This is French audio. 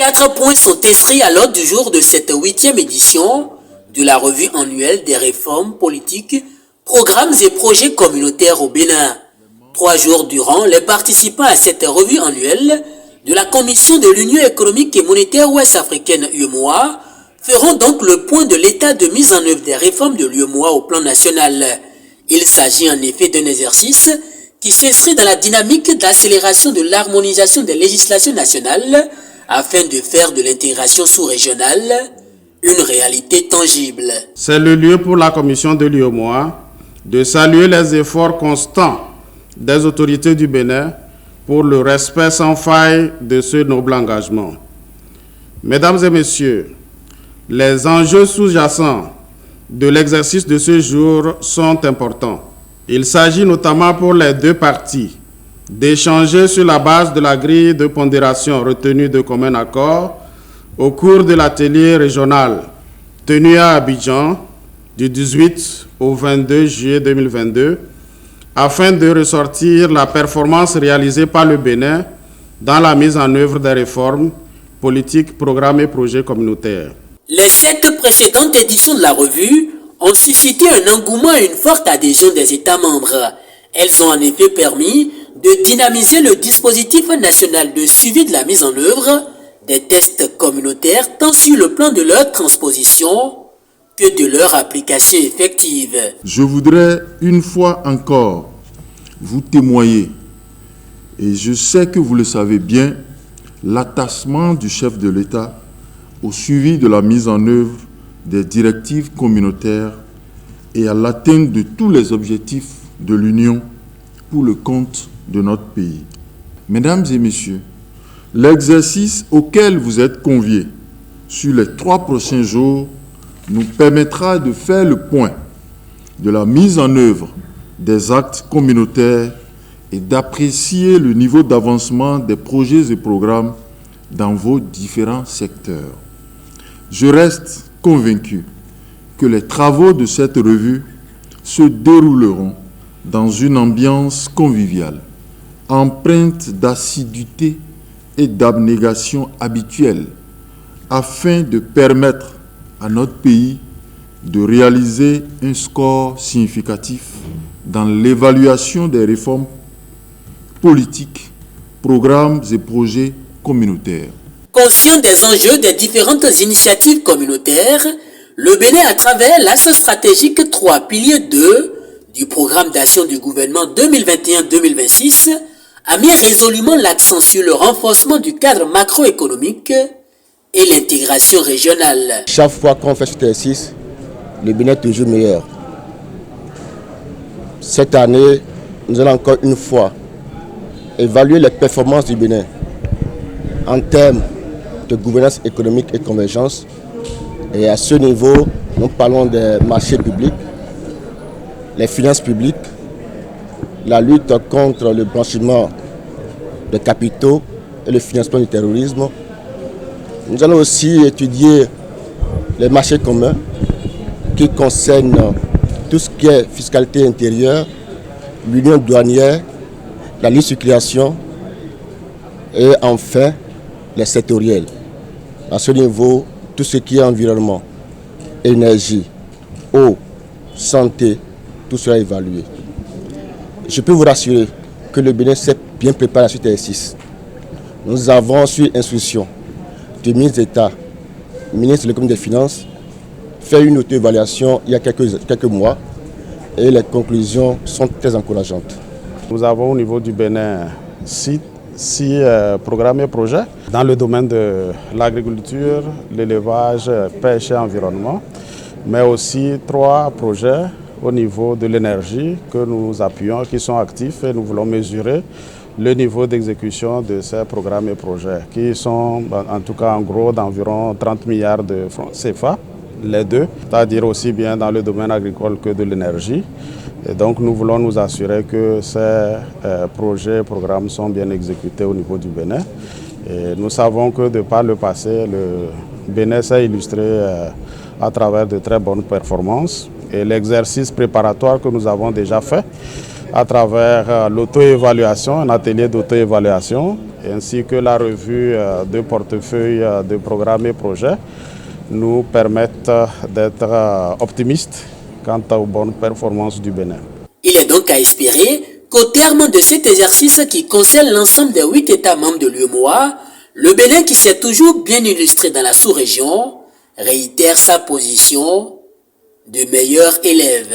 4 points sont inscrits à l'ordre du jour de cette 8e édition de la revue annuelle des réformes politiques, programmes et projets communautaires au Bénin. 3 jours durant, les participants à cette revue annuelle de la Commission de l'Union économique et monétaire ouest-africaine UEMOA feront donc le point de l'état de mise en œuvre des réformes de l'UEMOA au plan national. Il s'agit en effet d'un exercice qui s'inscrit dans la dynamique d'accélération de l'harmonisation des législations nationales afin de faire de l'intégration sous-régionale une réalité tangible. C'est le lieu pour la Commission de l'UEMOA de saluer les efforts constants des autorités du Bénin pour le respect sans faille de ce noble engagement. Mesdames et messieurs, les enjeux sous-jacents de l'exercice de ce jour sont importants. Il s'agit notamment pour les deux parties d'échanger sur la base de la grille de pondération retenue de commun accord au cours de l'atelier régional tenu à Abidjan du 18 au 22 juillet 2022 afin de ressortir la performance réalisée par le Bénin dans la mise en œuvre des réformes politiques, programmes et projets communautaires. Les 7 précédentes éditions de la revue ont suscité un engouement et une forte adhésion des États membres. Elles ont en effet permis de dynamiser le dispositif national de suivi de la mise en œuvre des tests communautaires tant sur le plan de leur transposition que de leur application effective. Je voudrais une fois encore vous témoigner, et je sais que vous le savez bien, l'attachement du chef de l'État au suivi de la mise en œuvre des directives communautaires et à l'atteinte de tous les objectifs de l'Union pour le compte de notre pays. Mesdames et messieurs, l'exercice auquel vous êtes conviés sur les 3 prochains jours nous permettra de faire le point de la mise en œuvre des actes communautaires et d'apprécier le niveau d'avancement des projets et programmes dans vos différents secteurs. Je reste convaincu que les travaux de cette revue se dérouleront dans une ambiance conviviale, empreinte d'assiduité et d'abnégation habituelle, afin de permettre à notre pays de réaliser un score significatif dans l'évaluation des réformes politiques, programmes et projets communautaires. Conscient des enjeux des différentes initiatives communautaires, le Bénin, à travers l'axe stratégique 3 piliers 2 du programme d'action du gouvernement 2021-2026, a mis résolument l'accent sur le renforcement du cadre macroéconomique et l'intégration régionale. Chaque fois qu'on fait cet exercice, le Bénin est toujours meilleur. Cette année, nous allons encore une fois évaluer les performances du Bénin en termes de gouvernance économique et convergence. Et à ce niveau, nous parlons des marchés publics, les finances publiques, la lutte contre le blanchiment de capitaux et le financement du terrorisme. Nous allons aussi étudier les marchés communs qui concernent tout ce qui est fiscalité intérieure, l'union douanière, la libre circulation et enfin les sectoriels. À ce niveau, tout ce qui est environnement, énergie, eau, santé, tout cela est évalué. Je peux vous rassurer que le Bénin s'est bien préparé à cet exercice. Nous avons, sur instruction du ministre d'État, ministre de l'économie et des finances, fait une auto-évaluation il y a quelques mois et les conclusions sont très encourageantes. Nous avons au niveau du Bénin 6 programmes et projets dans le domaine de l'agriculture, l'élevage, pêche et environnement, mais aussi 3 projets au niveau de l'énergie que nous appuyons, qui sont actifs et nous voulons mesurer le niveau d'exécution de ces programmes et projets qui sont en tout cas en gros d'environ 30 milliards de francs CFA, les deux, c'est-à-dire aussi bien dans le domaine agricole que de l'énergie. Et donc nous voulons nous assurer que ces projets et programmes sont bien exécutés au niveau du Bénin. Et nous savons que de par le passé, le Bénin s'est illustré à travers de très bonnes performances. Et l'exercice préparatoire que nous avons déjà fait à travers l'auto-évaluation, un atelier d'auto-évaluation, ainsi que la revue de portefeuille de programmes et projets nous permettent d'être optimistes quant aux bonnes performances du Bénin. Il est donc à espérer qu'au terme de cet exercice qui concerne l'ensemble des 8 États membres de l'UEMOA, le Bénin, qui s'est toujours bien illustré dans la sous-région, réitère sa position de meilleur élève.